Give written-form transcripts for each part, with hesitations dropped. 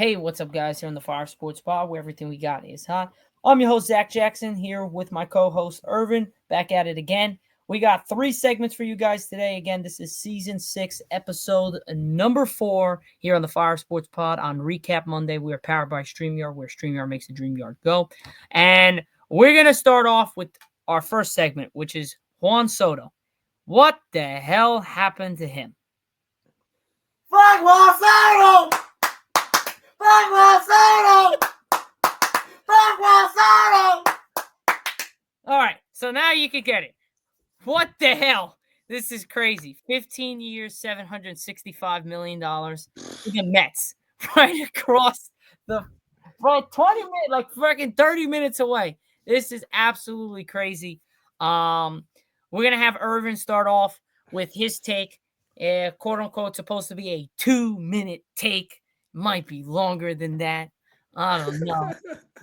Hey, what's up, guys? Here on the Fire Sports Pod, where everything we got is hot. I'm your host, Zach Jackson, here with my co-host, Irvin, back at it again. We got 3 segments for you guys today. Again, this is Season 6, Episode number 4, here on the Fire Sports Pod on Recap Monday. We are powered by StreamYard, where StreamYard makes the dream yard go. And we're going to start off with our first segment, which is Juan Soto. What the hell happened to him? Fuck Juan Soto! Fuck Juan Soto! Fuck Juan Soto! All right, so now you can get it. What the hell? This is crazy. 15 years, $765 million to the Mets. Right across the 20 minutes, like freaking 30 minutes away. This is absolutely crazy. We're going to have Irvin start off with his take. Quote unquote, supposed to be a 2-minute take. Might be longer than that. I don't know.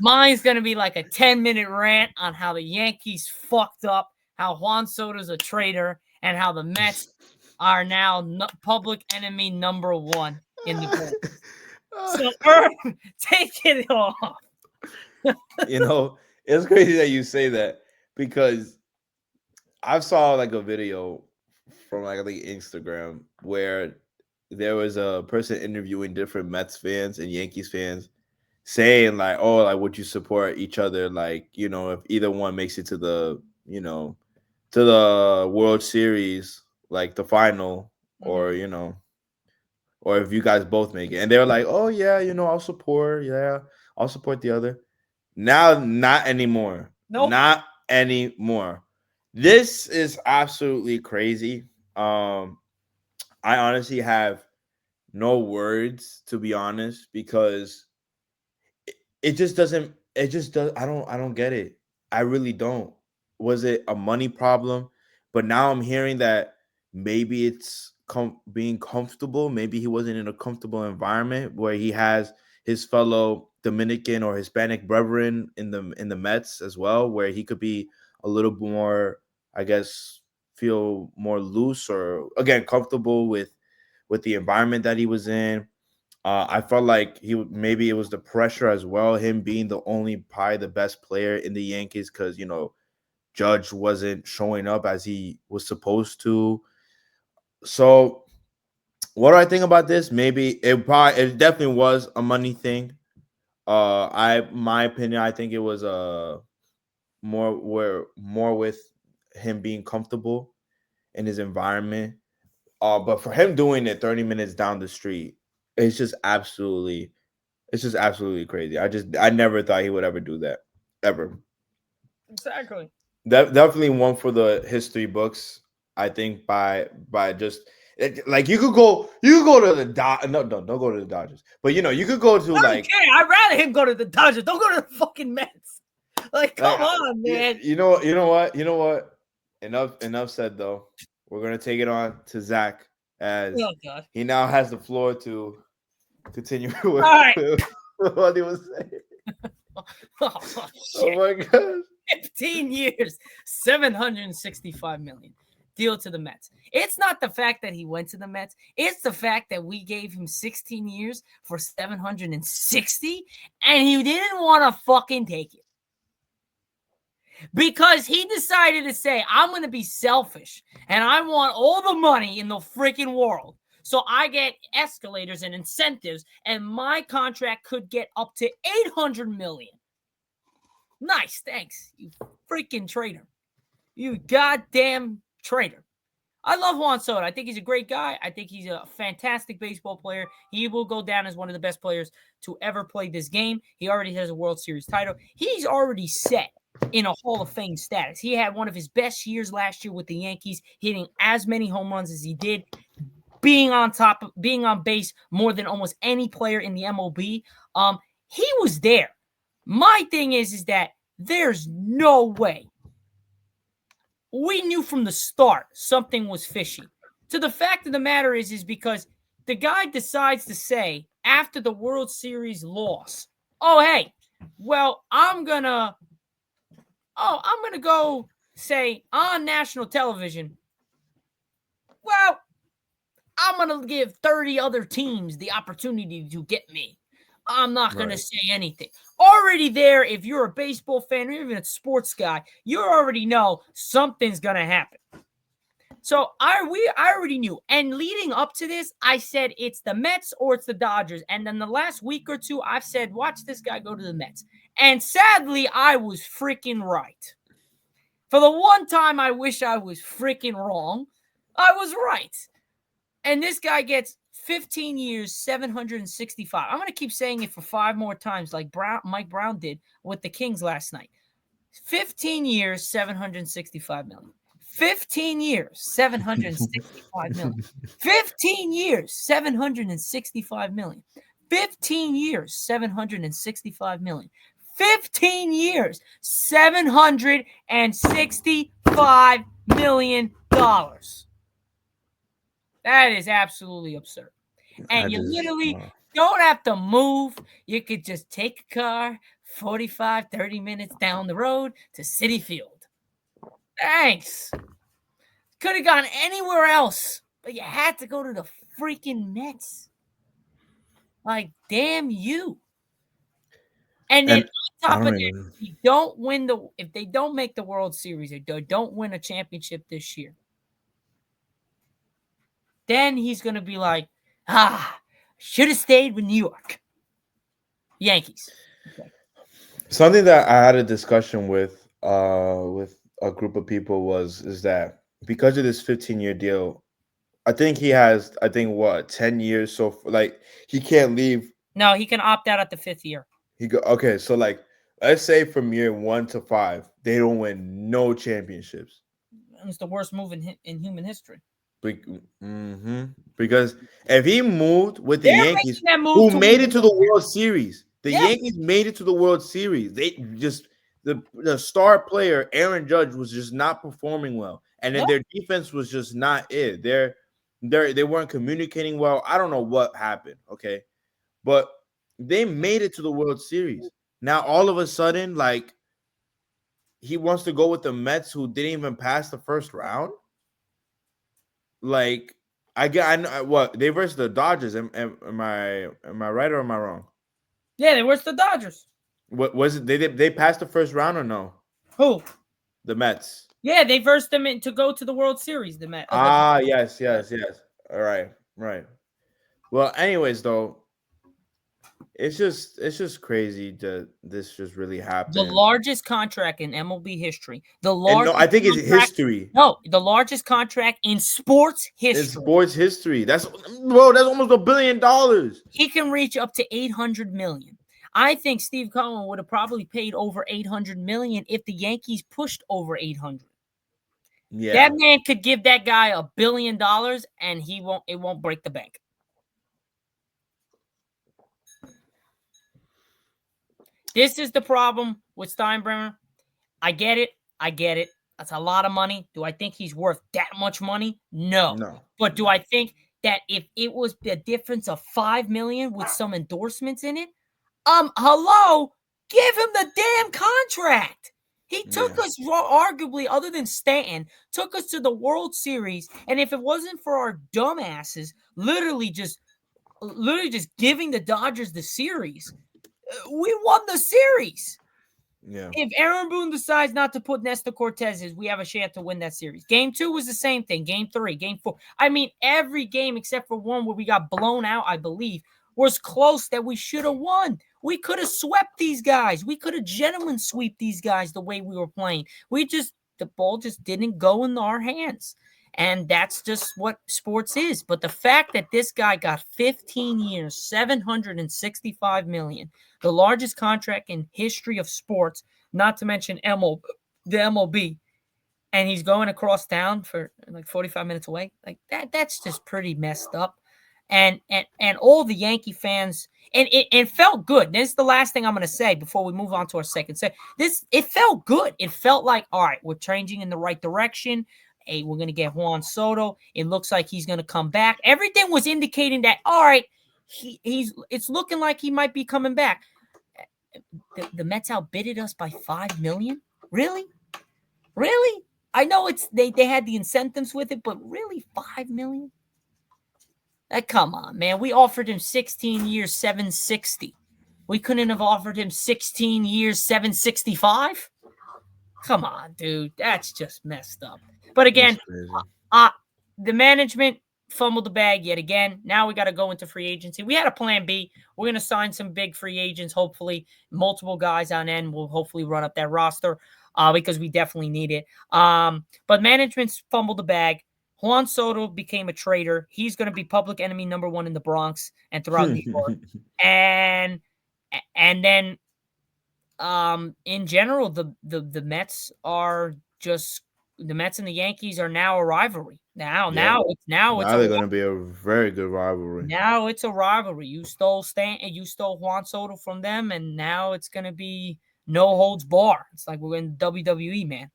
Mine's going to be like a 10-minute rant on how the Yankees fucked up, how Juan Soto's a traitor, and how the Mets are now public enemy number 1 in the world. So, Irv, take it off. It's crazy that you say that because I saw like a video from like I think Instagram where there was a person interviewing different Mets fans and Yankees fans saying like, oh, like would you support each other? Like, if either one makes it to the, to the World Series, like the final, or, or if you guys both make it. And they were like, oh yeah, I'll support the other. Now, not anymore. Nope. Not anymore. This is absolutely crazy. I honestly have no words, to be honest, because it just doesn't. It just does. I don't get it. I really don't. Was it a money problem? But now I'm hearing that maybe it's being comfortable. Maybe he wasn't in a comfortable environment where he has his fellow Dominican or Hispanic brethren in the Mets as well, where he could be a little more, I guess, feel more loose or again comfortable with the environment that he was in. I felt like maybe it was the pressure as well, him being probably the best player in the Yankees because Judge wasn't showing up as he was supposed to. So what do I think about this? Maybe it definitely was a money thing. My opinion, I think it was more with him being comfortable in his environment. But for him doing it 30 minutes down the street, it's just absolutely crazy. I never thought he would ever do that. Ever. Exactly. Definitely one for the history books. I think by just like you could go to the no, don't go to the Dodgers. But you could go to I'd rather him go to the Dodgers. Don't go to the fucking Mets. Like, come on, man. You know what? Enough said though. We're gonna take it on to Zach as he now has the floor to continue with what he was saying. Oh my god. 15 years, $765 million. Deal to the Mets. It's not the fact that he went to the Mets. It's the fact that we gave him 16 years for 760 and he didn't want to fucking take it. Because he decided to say, I'm going to be selfish and I want all the money in the freaking world. So I get escalators and incentives and my contract could get up to $800 million. Nice, thanks, you freaking traitor. You goddamn traitor. I love Juan Soto. I think he's a great guy. I think he's a fantastic baseball player. He will go down as one of the best players to ever play this game. He already has a World Series title. He's already set in a Hall of Fame status. He had one of his best years last year with the Yankees, hitting as many home runs as he did, being on base more than almost any player in the MLB. He was there. My thing is that there's no way. We knew from the start something was fishy. So the fact of the matter is because the guy decides to say after the World Series loss, oh, hey, well, I'm going to go say on national television, well, I'm going to give 30 other teams the opportunity to get me. I'm not going to Right. say anything. Already there, if you're a baseball fan or even a sports guy, you already know something's going to happen. So I already knew. And leading up to this, I said it's the Mets or it's the Dodgers. And then the last week or two, I've said, watch this guy go to the Mets. And sadly, I was freaking right. For the one time I wish I was freaking wrong, I was right. And this guy gets 15 years, 765. I'm going to keep saying it for 5 more times like Mike Brown did with the Kings last night. 15 years, 765 million. 15 years, 765 million. 15 years, 765 million. 15 years, 765 million. 15 years, $765 million. That is absolutely absurd. And you literally don't have to move. You could just take a car 45, 30 minutes down the road to Citi Field. Thanks. Could have gone anywhere else, but you had to go to the freaking Mets. Like, damn you. And then on top of that, if they don't make the World Series or don't win a championship this year, then he's going to be like, should have stayed with New York Yankees. Okay. Something that I had a discussion with a group of people is that because of this 15-year deal, I think he has 10 years, so like he can't leave. No, he can opt out at the 5th year. Okay, so like let's say from year 1 to 5, they don't win no championships. It's the worst move in human history. Because if he moved with the Yankees, who made it to the World Series, Yankees made it to the World Series. They just the star player Aaron Judge was just not performing well, and then their defense was just not it. They weren't communicating well. I don't know what happened. Okay, but they made it to the World Series. Now all of a sudden, like he wants to go with the Mets, who didn't even pass the first round. Like I know what they versus the Dodgers. Am I right or am I wrong? Yeah, they versus the Dodgers. What was it? They passed the first round or no? Who? The Mets. Yeah, they versed them to go to the World Series. The Mets. Yes. All right. Well, anyways, though, it's just crazy that this just really happened. The largest contract in MLB history. I think it's history. No, the largest contract in sports history. In sports history. That's almost $1 billion. He can reach up to 800 million. I think Steve Cohen would have probably paid over 800 million if the Yankees pushed over 800. Yeah. That man could give that guy $1 billion and it won't break the bank. This is the problem with Steinbrenner. I get it. That's a lot of money. Do I think he's worth that much money? No. But do I think that if it was the difference of $5 million with some endorsements in it, hello, give him the damn contract. He took us, arguably, other than Stanton, took us to the World Series. And if it wasn't for our dumbasses literally just giving the Dodgers the series, we won the series. Yeah. If Aaron Boone decides not to put Nestor Cortez, we have a chance to win that series. Game 2 was the same thing. Game 3, Game 4. I mean, every game except for one where we got blown out, I believe, was close that we should have won. We could have swept these guys. We could have gentlemen sweep these guys the way we were playing. The ball just didn't go in our hands. And that's just what sports is. But the fact that this guy got 15 years, $765 million, the largest contract in history of sports, not to mention the MLB, and he's going across town for like 45 minutes away, like that's just pretty messed up. And all the Yankee fans, and it felt good. This is the last thing I'm going to say before we move on to our second set. It felt good. It felt like, all right, we're changing in the right direction. Hey, we're going to get Juan Soto. It looks like he's going to come back. Everything was indicating that, all right, it's looking like he might be coming back. The Mets outbidded us by $5 million? Really? I know they had the incentives with it, but really $5 million? Come on, man. We offered him 16 years, $760. We couldn't have offered him 16 years, 765. Come on, dude. That's just messed up. But again, That's crazy. the management fumbled the bag yet again. Now we got to go into free agency. We had a plan B. We're going to sign some big free agents, hopefully. Multiple guys on end will hopefully run up that roster because we definitely need it. But management's fumbled the bag. Juan Soto became a traitor. He's going to be public enemy number one in the Bronx and throughout New York. And then in general, the Mets are just the Mets and the Yankees are now a rivalry. Now they're going to be a very good rivalry. Now it's a rivalry. You stole Juan Soto from them, and now it's going to be no holds bar. It's like we're in WWE, man.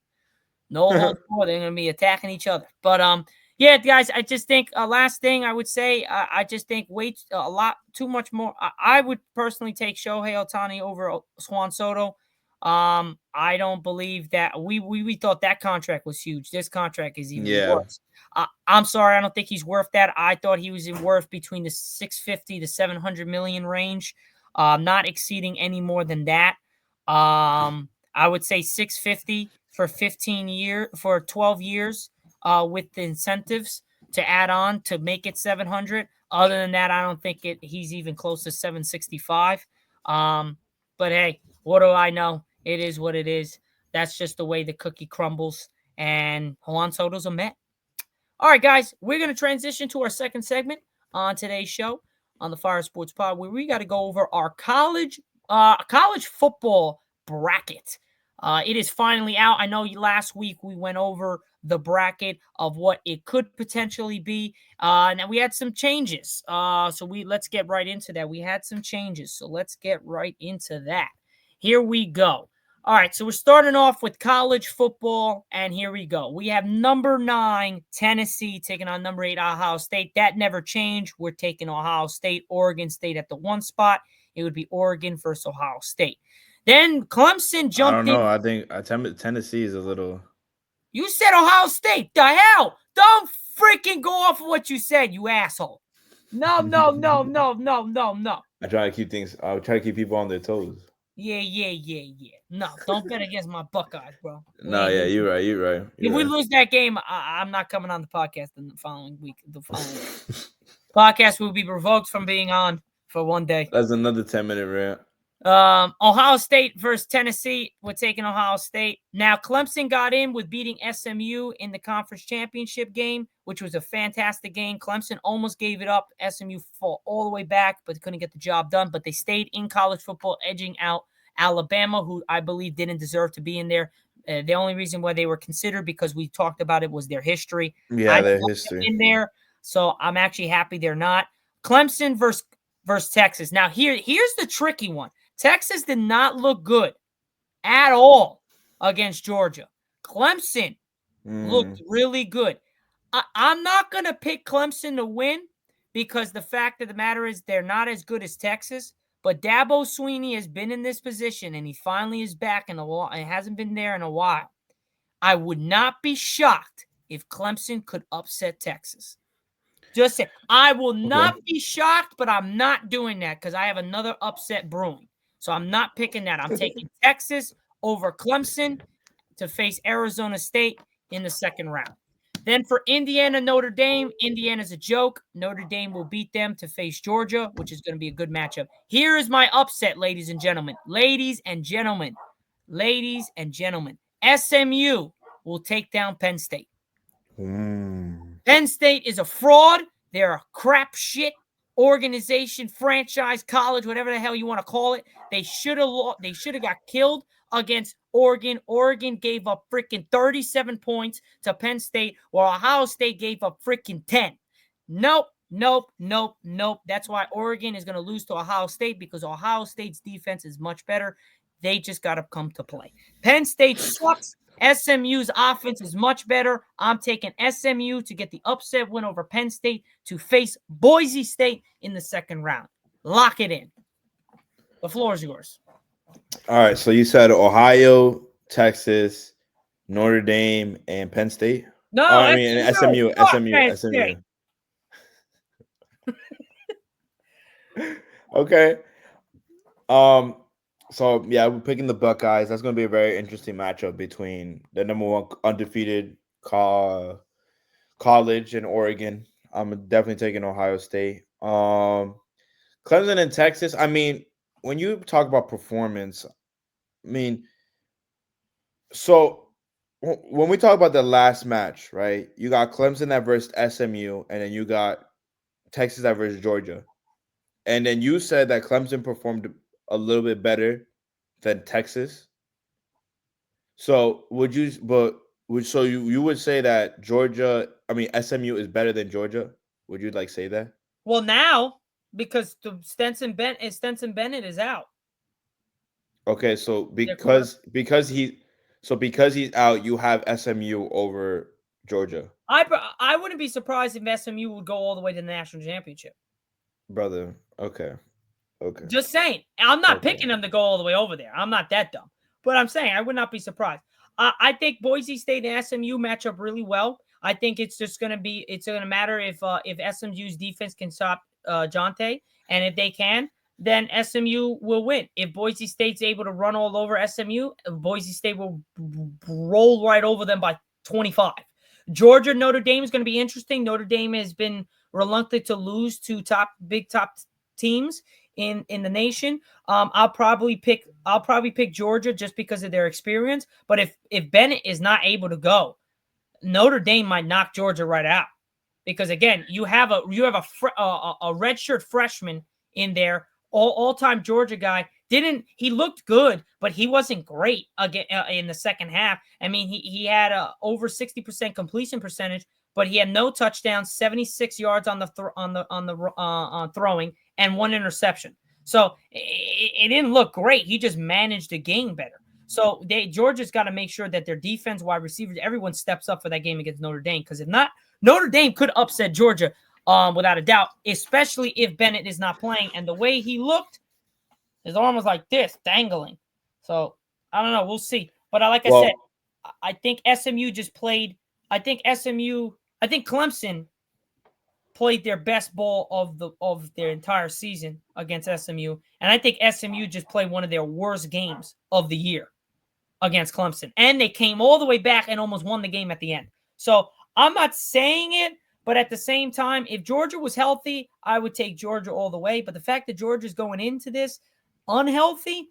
No holds bar. They're going to be attacking each other. But yeah, guys, I just think last thing I would say, I just think wait a lot too much more. I would personally take Shohei Ohtani over Juan Soto. I don't believe that we thought that contract was huge. This contract is even worse. I'm sorry, I don't think he's worth that. I thought he was worth between the 650 to 700 million range, not exceeding any more than that. I would say 650 for 12 years. With the incentives to add on to make it 700. Other than that, I don't think he's even close to 765. But hey, what do I know? It is what it is. That's just the way the cookie crumbles. And Juan Soto's a Met. All right, guys, we're going to transition to our second segment on today's show on the Fire Sports Pod, where we got to go over our college football bracket. It is finally out. I know last week we went over the bracket of what it could potentially be. Now we had some changes. So let's get right into that. We had some changes. So let's get right into that. Here we go. All right. So we're starting off with college football. And here we go. We have number 9, Tennessee, taking on number 8, Ohio State. That never changed. We're taking Ohio State, Oregon State at the 1 spot. It would be Oregon versus Ohio State. Then Clemson jumped in. I don't know. I think Tennessee is a little. You said Ohio State. The hell? Don't freaking go off of what you said, you asshole. No. I try to keep people on their toes. Yeah. No, don't bet against my Buckeyes, bro. No, yeah, you're right. If we lose that game, I'm not coming on the podcast in the following week. Podcast will be revoked from being on for one day. That's another 10-minute rant. Ohio State versus Tennessee. We're taking Ohio State. Now, Clemson got in with beating SMU in the conference championship game, which was a fantastic game. Clemson almost gave it up. SMU fought all the way back, but couldn't get the job done. But they stayed in college football, edging out Alabama, who I believe didn't deserve to be in there. The only reason why they were considered, because we talked about it, was their history. Yeah, their history in there. So I'm actually happy they're not. Clemson versus Texas. Now, here's the tricky one. Texas did not look good at all against Georgia. Clemson looked really good. I'm not going to pick Clemson to win because the fact of the matter is they're not as good as Texas. But Dabo Swinney has been in this position, and he finally is back in a while. It hasn't been there in a while. I would not be shocked if Clemson could upset Texas. Just say, I will not be shocked, but I'm not doing that because I have another upset brewing. So I'm not picking that. I'm taking Texas over Clemson to face Arizona State in the second round. Then for Indiana, Notre Dame, Indiana's a joke. Notre Dame will beat them to face Georgia, which is going to be a good matchup. Here is my upset, ladies and gentlemen. SMU will take down Penn State. Penn State is a fraud. They're a crap shit organization, franchise, college, whatever the hell you want to call it. They should have got killed against Oregon. Oregon gave up freaking 37 points to Penn State, while Ohio State gave up freaking 10. Nope. That's why Oregon is going to lose to Ohio State, because Ohio State's defense is much better. They just got to come to play. Penn State sucks. SMU's offense is much better. I'm taking SMU to get the upset win over Penn State to face Boise State in the second round. Lock it in. The floor is yours. All right. So you said Ohio, Texas, Notre Dame, and Penn State? No, I mean SMU. Okay. Um. So yeah, we're picking the Buckeyes. That's going to be a very interesting matchup between the number one undefeated college in Oregon. I'm definitely taking Ohio State. Clemson and Texas. I mean, when you talk about performance, I mean, so when we talk about the last match, right? You got Clemson that versus SMU, and then you got Texas that versus Georgia. And then you said that Clemson performed a little bit better than Texas. So would you? But would so you would say that Georgia? I mean SMU is better than Georgia. Would you like say that? Well, now because the Stenson Bennett is out. Okay, so Their quarter. because he's out, you have SMU over Georgia, I wouldn't be surprised if SMU would go all the way to the national championship. brother. Okay, okay, Just saying. I'm not okay. picking them to go all the way over there. I'm not that dumb. But I'm saying I would not be surprised. I think Boise State and SMU match up really well. I think it's just going to be it's going to matter if SMU's defense can stop Jonte, and if they can, then SMU will win. If Boise State's able to run all over SMU, Boise State will roll right over them by 25. Georgia Notre Dame is going to be interesting. Notre Dame has been reluctant to lose to big top teams in the nation. I'll probably pick Georgia just because of their experience. But if Bennett is not able to go, Notre Dame might knock Georgia right out because again, you have a redshirt freshman in there, all time Georgia guy. He looked good, but he wasn't great again in the second half. I mean, he had a over 60% completion percentage, but he had no touchdowns, 76 yards on the throwing, and one interception. So it didn't look great. He just managed the game better. So Georgia's got to make sure that their defense, wide receivers, everyone steps up for that game against Notre Dame. Because if not, Notre Dame could upset Georgia without a doubt, especially if Bennett is not playing. And the way he looked, his arm was like this, dangling. So I don't know. We'll see. But like I said, I think SMU just played. I think Clemson played their best ball of their entire season against SMU, and I think SMU just played one of their worst games of the year against Clemson, and they came all the way back and almost won the game at the end. So I'm not saying it, but at the same time, if Georgia was healthy, I would take Georgia all the way. But the fact that Georgia's going into this unhealthy,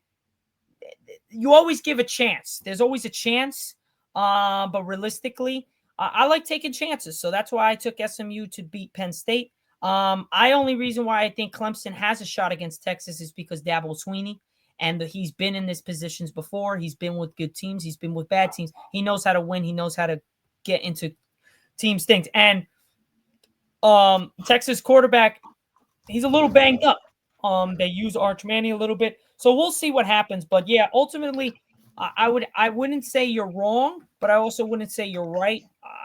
you always give a chance. There's always a chance, but realistically, I like taking chances. So that's why I took SMU to beat Penn State. Only reason why I think Clemson has a shot against Texas is because Dabo Swinney, and he's been in these positions before. He's been with good teams. He's been with bad teams. He knows how to win. He knows how to get into teams' things. And Texas quarterback, he's a little banged up. They use Arch Manning a little bit. So we'll see what happens. But yeah, ultimately, I wouldn't say you're wrong, but I also wouldn't say you're right.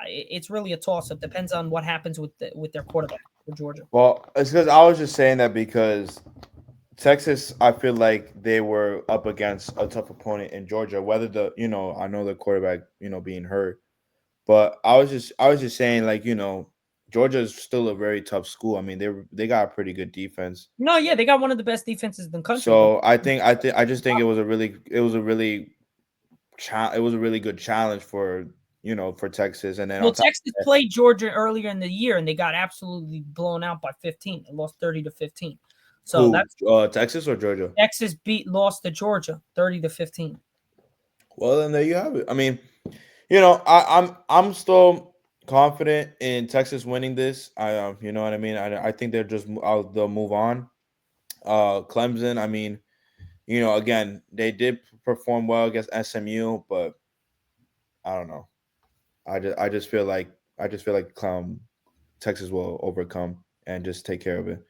It's really a toss-up. Depends on what happens with their quarterback for Georgia. Well, it's because I was just saying that because Texas, I feel like they were up against a tough opponent in Georgia. Whether I know the quarterback, being hurt, but I was just saying like, Georgia is still a very tough school. I mean, they got a pretty good defense. No, yeah, they got one of the best defenses in the country. So I just think it was a really good challenge for Texas. And then Texas played Georgia earlier in the year, and they got absolutely blown out by 15. They lost 30-15. So that's Texas or Georgia. Texas lost to Georgia 30-15. Well, then there you have it. I mean, I'm still confident in Texas winning this. You know what I mean. I think they'll move on. Clemson. I mean, again, they did perform well against SMU, but I don't know. I just feel like Texas will overcome and just take care of it.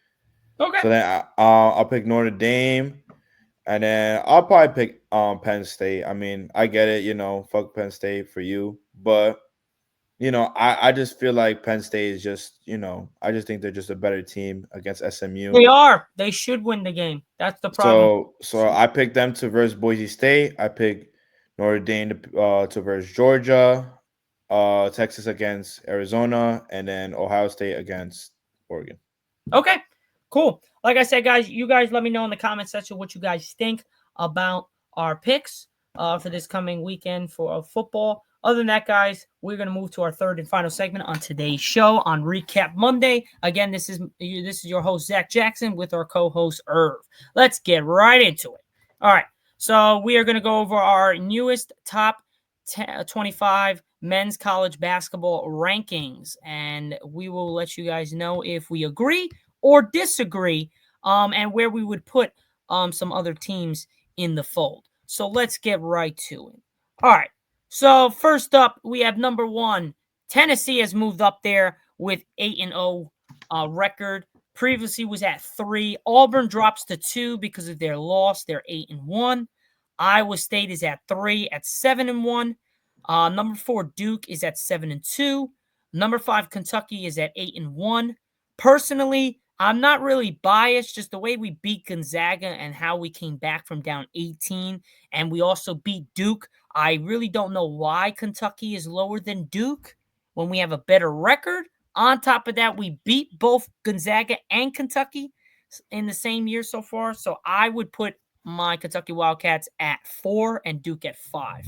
Okay. So then I'll pick Notre Dame, and then I'll probably pick Penn State. I mean, I get it, fuck Penn State for you, but I just feel like Penn State is just, I just think they're just a better team against SMU. They are. They should win the game. That's the problem. So I picked them to versus Boise State. I picked Notre Dame to versus Georgia, Texas against Arizona, and then Ohio State against Oregon. Okay, cool. like I said, guys, you guys let me know in the comment section what you guys think about our picks for this coming weekend for football. Other than that, guys, we're going to move to our third and final segment on today's show on Recap Monday. Again, this is your host, Zach Jackson, with our co-host, Irv. Let's get right into it. All right. So we are going to go over our newest top 25 men's college basketball rankings, and we will let you guys know if we agree or disagree, and where we would put some other teams in the fold. So let's get right to it. All right. So first up, we have number 1. Tennessee has moved up there with 8-0 record. Previously was at 3. Auburn drops to 2 because of their loss. They're 8-1. Iowa State is at 3 at 7-1. Number 4 Duke is at 7-2. Number 5 Kentucky is at 8-1. Personally, I'm not really biased. Just the way we beat Gonzaga and how we came back from down 18, and we also beat Duke. I really don't know why Kentucky is lower than Duke when we have a better record. On top of that, we beat both Gonzaga and Kentucky in the same year so far. So I would put my Kentucky Wildcats at 4 and Duke at 5.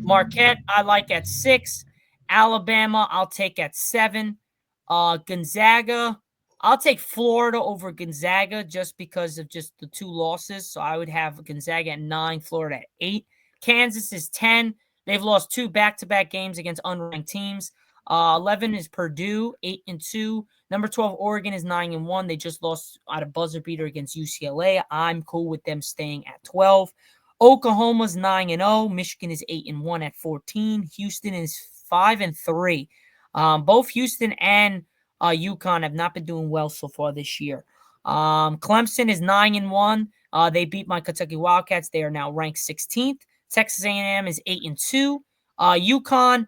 Marquette, I like at 6. Alabama, I'll take at 7. Gonzaga, I'll take Florida over Gonzaga just because of just the 2 losses. So I would have Gonzaga at 9, Florida at 8. Kansas is 10. They've lost 2 back-to-back games against unranked teams. 11 is Purdue, 8-2. Number 12, Oregon is 9-1. They just lost at a buzzer beater against UCLA. I'm cool with them staying at 12. Oklahoma's 9-0. Michigan is 8-1 at 14. Houston is 5-3. Both Houston and UConn have not been doing well so far this year. Clemson is 9-1. They beat my Kentucky Wildcats. They are now ranked 16th. Texas A&M is 8-2. UConn,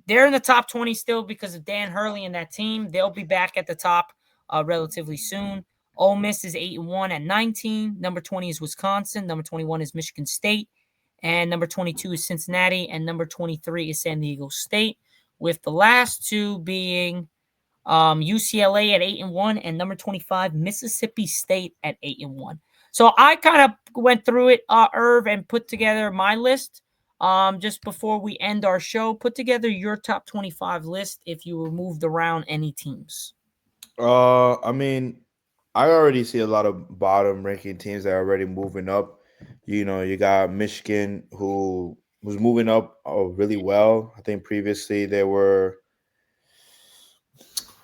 they're in the top 20 still because of Dan Hurley and that team. They'll be back at the top relatively soon. Ole Miss is 8-1 at 19. Number 20 is Wisconsin. Number 21 is Michigan State. And number 22 is Cincinnati. And number 23 is San Diego State, with the last 2 being UCLA at 8-1 and number 25, Mississippi State at 8-1. So I kind of went through it, Irv, and put together my list. Just before we end our show, put together your top 25 list if you removed around any teams. I mean, I already see a lot of bottom ranking teams that are already moving up. You know, you got Michigan, who was moving up really well. I think previously they were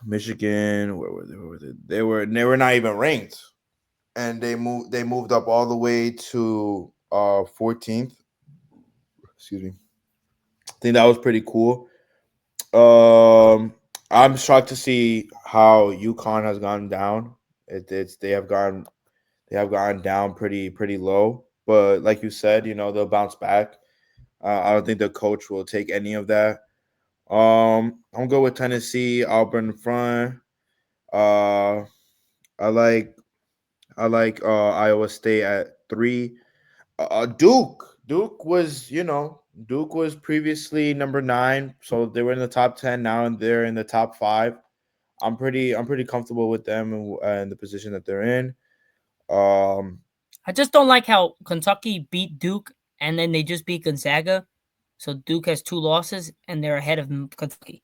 Michigan. Where were they? Where were they? They were not even ranked, and they moved up all the way to 14th. Excuse me. I think that was pretty cool. I'm shocked to see how UConn has gone down. They have gone down pretty low. But like you said, you know, they'll bounce back. I don't think the coach will take any of that. I'm gonna go with Tennessee, Auburn in front. Uh, I like Iowa State at 3. Duke was previously number 9, so they were in the top 10. Now they're in the top 5. I'm pretty comfortable with them and the position that they're in. I just don't like how Kentucky beat Duke and then they just beat Gonzaga. So Duke has 2 losses and they're ahead of Kentucky.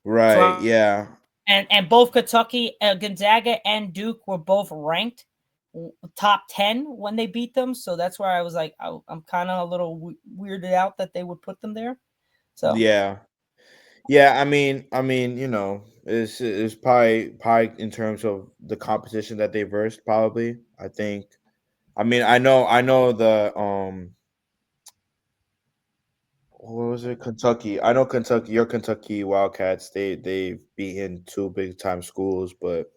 Right, So, yeah. And both Kentucky, Gonzaga and Duke were both ranked top 10 when they beat them. So that's where I was like, I'm kind of a little weirded out that they would put them there. So Yeah. I mean, you know, it's probably in terms of the competition that they versed. Probably, I think. I mean, I know the what was it? Kentucky. I know Kentucky. Your Kentucky Wildcats. They've beaten 2 big time schools, but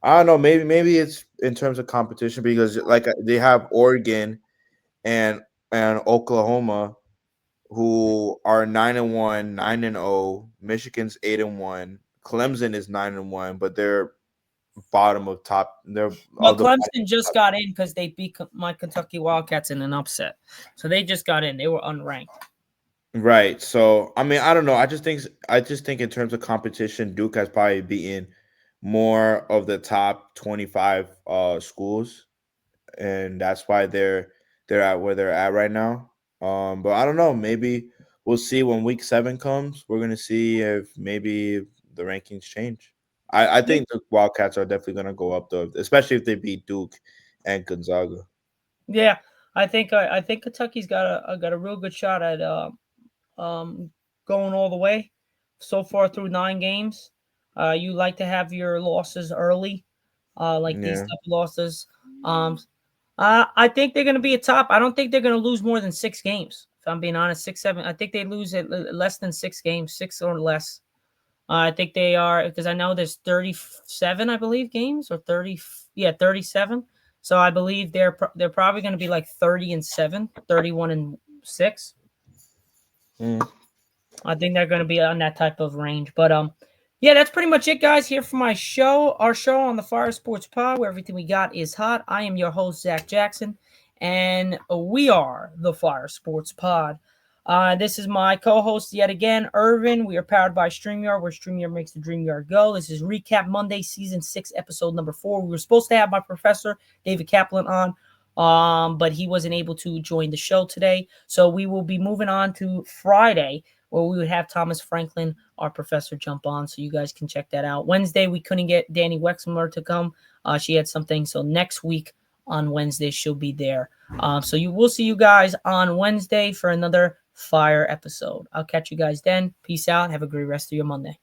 I don't know. Maybe it's in terms of competition because like they have Oregon and Oklahoma, who are 9-1, 9-0. Michigan's 8-1. Clemson is 9-1, but they're bottom of top. They're well, of the Clemson just got in because they beat my Kentucky Wildcats in an upset. So they just got in. They were unranked. right. So I mean, I don't know. I just think in terms of competition, Duke has probably beaten more of the top 25 schools, and that's why they're at where they're at right now. But I don't know. Maybe we'll see when week 7 comes. We're gonna see if maybe the rankings change. I think the Wildcats are definitely gonna go up though, especially if they beat Duke and Gonzaga. Yeah, I think Kentucky's got a real good shot at going all the way. So far through 9 games, you like to have your losses early, like these Yeah. type of losses. Um, I think they're going to be a top. I don't think they're going to lose more than 6 games. If I'm being honest, 6, 7. I think they lose at less than 6 games, 6 or less. I think they are because I know there's 37, I believe, games or 30. Yeah, 37. So I believe they're probably going to be like 30-7, 31-6. Mm. I think they're going to be on that type of range. But yeah, that's pretty much it, guys. Here for our show on the Fire Sports Pod, where everything we got is hot. I am your host, Zach Jackson, and we are the Fire Sports Pod. This is my co-host yet again, Irvin. We are powered by StreamYard, where StreamYard makes the dream yard go. This is Recap Monday, Season 6, Episode number 4. We were supposed to have my professor, David Kaplan, on, but he wasn't able to join the show today. So we will be moving on to Friday, where we would have Thomas Franklin, our professor, jump on. So you guys can check that out. Wednesday, we couldn't get Danny Wexler to come. She had something. So next week on Wednesday, she'll be there. So you will see you guys on Wednesday for another fire episode. I'll catch you guys then. Peace out. Have a great rest of your Monday.